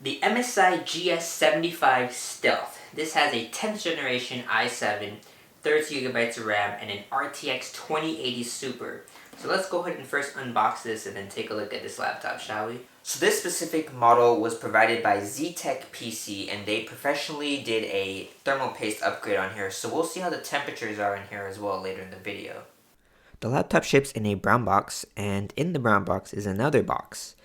The MSI GS75 Stealth. This has a 10th generation i7, 30GB of RAM, and an RTX 2080 Super. So let's go ahead and first unbox this and then take a look at this laptop, shall we? So this specific model was provided by Z-Tech PC, and they professionally did a thermal paste upgrade on here, so we'll see how the temperatures are in here as well later in the video. The laptop ships in a brown box, and in the brown box is another box.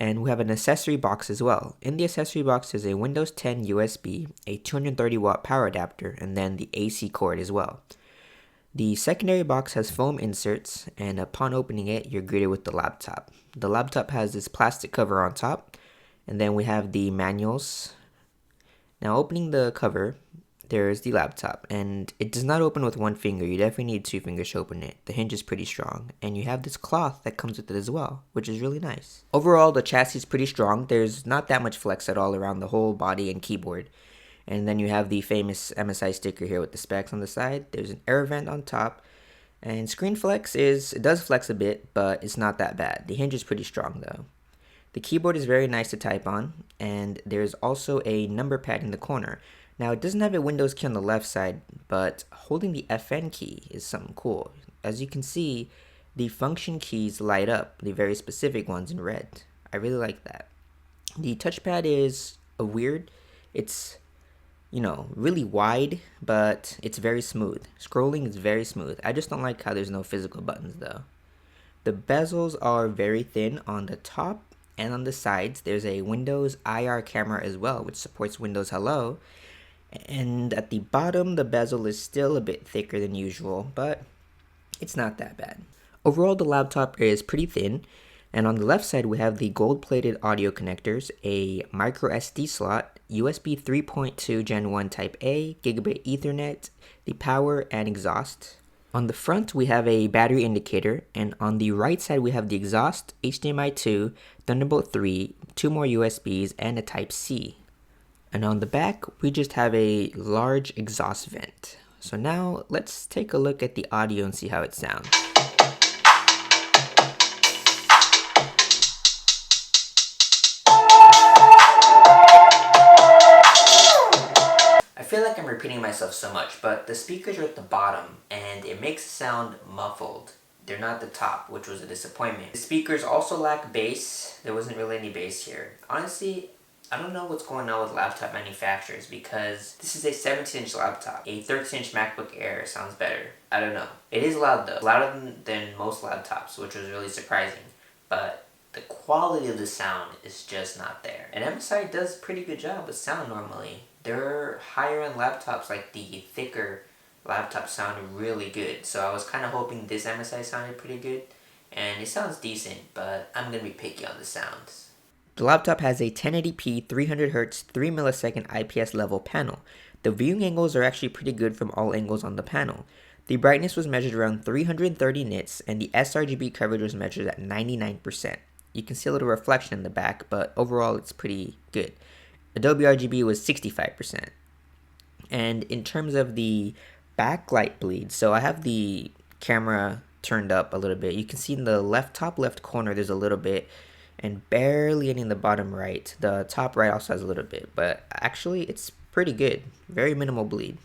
And we have an accessory box as well. In the accessory box is a Windows 10 USB, a 230 watt power adapter, and then the AC cord as well. The secondary box has foam inserts, and upon opening it, you're greeted with the laptop. The laptop has this plastic cover on top, and then we have the manuals. Now opening the cover, there's the laptop, and it does not open with one finger. You definitely need two fingers to open it. The hinge is pretty strong, and you have this cloth that comes with it as well, which is really nice. Overall, the chassis is pretty strong. There's not that much flex at all around the whole body and keyboard. And then you have the famous MSI sticker here with the specs on the side. There's an air vent on top, and screen flex it does flex a bit, but it's not that bad. The hinge is pretty strong though. The keyboard is very nice to type on, and there's also a number pad in the corner. Now, it doesn't have a Windows key on the left side, but holding the FN key is something cool. As you can see, the function keys light up, the very specific ones in red. I really like that. The touchpad is it's, really wide, but it's very smooth. Scrolling is very smooth. I just don't like how there's no physical buttons though. The bezels are very thin on the top, and on the sides, there's a Windows IR camera as well, which supports Windows Hello. And at the bottom, the bezel is still a bit thicker than usual, but it's not that bad. Overall, the laptop is pretty thin, and on the left side, we have the gold-plated audio connectors, a micro SD slot, USB 3.2 Gen 1 Type A, Gigabit Ethernet, the power and exhaust. On the front, we have a battery indicator, and on the right side, we have the exhaust, HDMI 2, Thunderbolt 3, 2 more USBs, and a Type C. And on the back, we just have a large exhaust vent. So now, let's take a look at the audio and see how it sounds. I feel like I'm repeating myself so much, but the speakers are at the bottom, and it makes it sound muffled. They're not the top, which was a disappointment. The speakers also lack bass. There wasn't really any bass here. Honestly, I don't know what's going on with laptop manufacturers, because this is a 17-inch laptop. A 13-inch MacBook Air sounds better. I don't know. It is loud though. Louder than most laptops, which was really surprising. But the quality of the sound is just not there. And MSI does a pretty good job with sound normally. Their higher-end laptops, like the thicker laptops, sound really good. So I was kind of hoping this MSI sounded pretty good. And it sounds decent, but I'm going to be picky on the sounds. The laptop has a 1080p 300Hz 3 millisecond IPS level panel. The viewing angles are actually pretty good from all angles on the panel. The brightness was measured around 330 nits, and the sRGB coverage was measured at 99%. You can see a little reflection in the back, but overall it's pretty good. Adobe RGB was 65%. And in terms of the backlight bleed, so I have the camera turned up a little bit. You can see in the top left corner there's a little bit, and barely any in the bottom right. The top right also has a little bit, but actually it's pretty good. Very minimal bleed.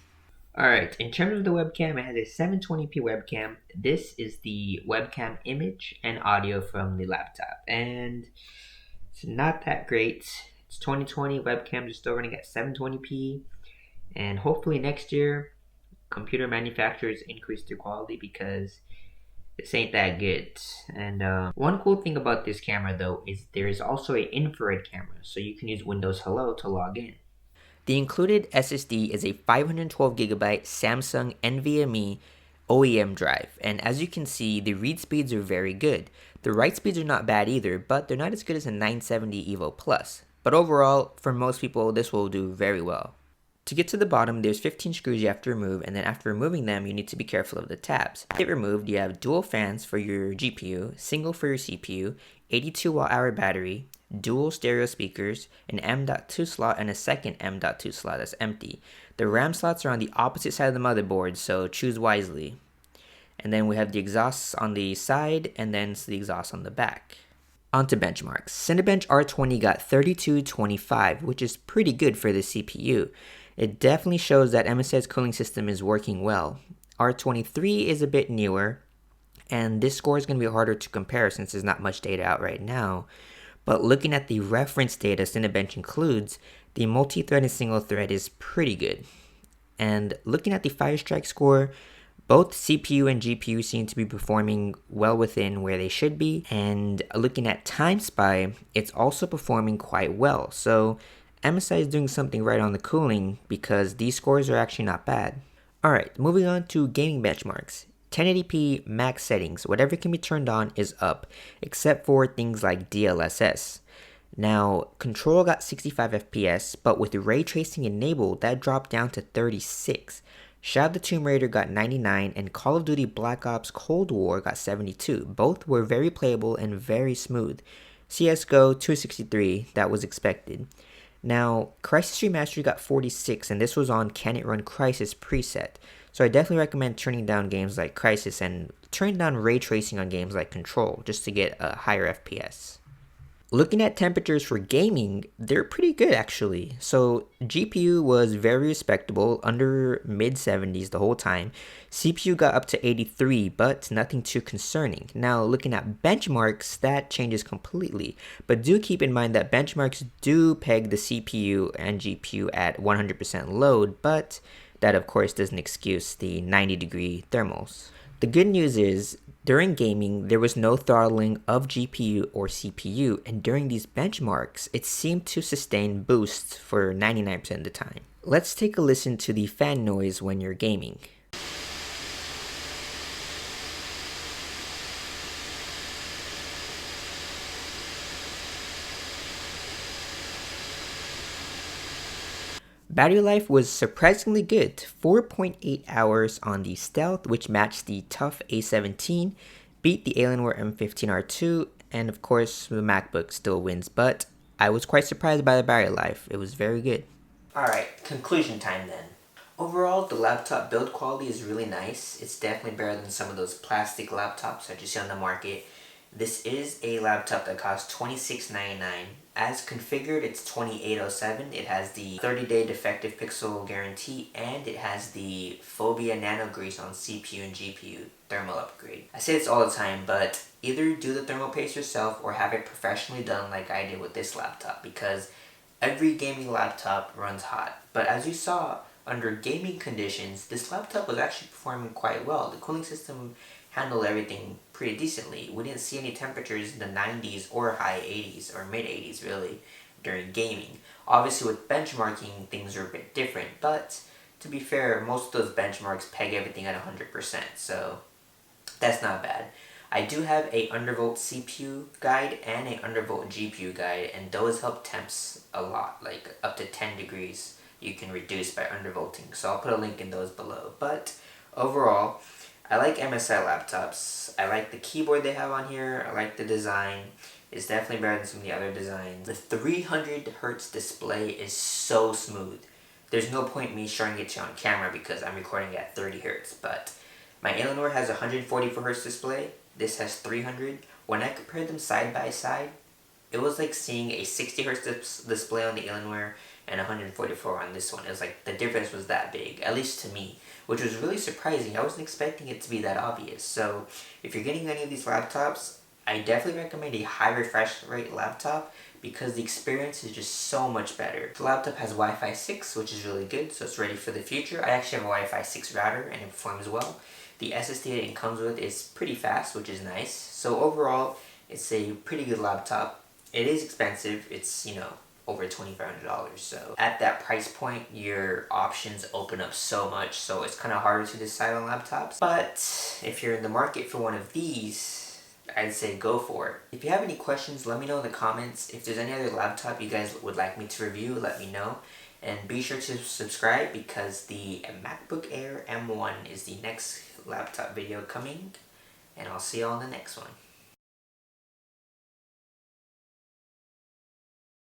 Alright, in terms of the webcam, it has a 720p webcam. This is the webcam image and audio from the laptop, and it's not that great. It's 2020, webcams are still running at 720p, and hopefully next year, computer manufacturers increase their quality, because this ain't that good. And one cool thing about this camera though is there is also an infrared camera, so you can use Windows Hello to log in. The included SSD is a 512GB Samsung NVMe OEM drive, and as you can see, the read speeds are very good. The write speeds are not bad either, but they're not as good as a 970 Evo Plus. But overall, for most people, this will do very well. To get to the bottom, there's 15 screws you have to remove, and then after removing them, you need to be careful of the tabs. To get removed, you have dual fans for your GPU, single for your CPU, 82 watt-hour battery, dual stereo speakers, an M.2 slot, and a second M.2 slot that's empty. The RAM slots are on the opposite side of the motherboard, so choose wisely. And then we have the exhausts on the side, and then the exhaust on the back. On to benchmarks. Cinebench R20 got 3225, which is pretty good for the CPU. It definitely shows that MSI's cooling system is working well. R23 is a bit newer, and this score is going to be harder to compare since there's not much data out right now. But looking at the reference data Cinebench includes, the multi-thread and single thread is pretty good. And looking at the Firestrike score, both CPU and GPU seem to be performing well within where they should be. And looking at TimeSpy, it's also performing quite well. So MSI is doing something right on the cooling because these scores are actually not bad. Alright, moving on to gaming benchmarks. 1080p max settings, whatever can be turned on is up, except for things like DLSS. Now, Control got 65 FPS, but with ray tracing enabled, that dropped down to 36. Shadow the Tomb Raider got 99, and Call of Duty Black Ops Cold War got 72. Both were very playable and very smooth. CSGO 263, that was expected. Now, Crysis Remastered got 46, and this was on Can It Run Crysis preset. So I definitely recommend turning down games like Crysis and turning down ray tracing on games like Control, just to get a higher FPS. Looking at temperatures for gaming, they're pretty good actually. So GPU was very respectable, under mid 70s the whole time. CPU got up to 83, but nothing too concerning. Now looking at benchmarks, that changes completely. But do keep in mind that benchmarks do peg the CPU and GPU at 100% load, but that of course doesn't excuse the 90-degree thermals. The good news is, during gaming, there was no throttling of GPU or CPU, and during these benchmarks, it seemed to sustain boosts for 99% of the time. Let's take a listen to the fan noise when you're gaming. Battery life was surprisingly good, 4.8 hours on the Stealth, which matched the TUF A17, beat the Alienware M15R2, and of course the MacBook still wins, but I was quite surprised by the battery life. It was very good. Alright, conclusion time then. Overall, the laptop build quality is really nice. It's definitely better than some of those plastic laptops that you see on the market. This is a laptop that costs $26.99. As configured, it's $28.07. It has the 30-day defective pixel guarantee, and it has the Phobia Nano Grease on CPU and GPU thermal upgrade. I say this all the time, but either do the thermal paste yourself or have it professionally done like I did with this laptop, because every gaming laptop runs hot. But as you saw, under gaming conditions, this laptop was actually performing quite well. The cooling system handled everything pretty decently. We didn't see any temperatures in the 90s or high 80s or mid 80s really during gaming. Obviously with benchmarking, things are a bit different, but to be fair, most of those benchmarks peg everything at 100%, so that's not bad. I do have a undervolt CPU guide and a undervolt GPU guide, and those help temps a lot, like up to 10 degrees you can reduce by undervolting, so I'll put a link in those below. But overall, I like MSI laptops. I like the keyboard they have on here. I like the design. It's definitely better than some of the other designs. The 300 Hz display is so smooth. There's no point me showing it to you on camera because I'm recording at 30 Hz. But my Alienware has a 144 Hz display. This has 300. When I compared them side by side, it was like seeing a 60 Hz display on the Alienware and 144 on this one. It was like the difference was that big, at least to me, which was really surprising. I wasn't expecting it to be that obvious. So if you're getting any of these laptops, I definitely recommend a high refresh rate laptop because the experience is just so much better. The laptop has Wi-Fi 6, which is really good, so it's ready for the future. I actually have a Wi-Fi 6 router and it performs well. The SSD that it comes with is pretty fast, which is nice. So overall, it's a pretty good laptop. It is expensive. It's, over $2,500. So at that price point, your options open up so much, so it's kind of harder to decide on laptops. But if you're in the market for one of these, I'd say go for it. If you have any questions, let me know in the comments. If there's any other laptop you guys would like me to review, let me know. And be sure to subscribe because the MacBook Air M1 is the next laptop video coming. And I'll see you on the next one.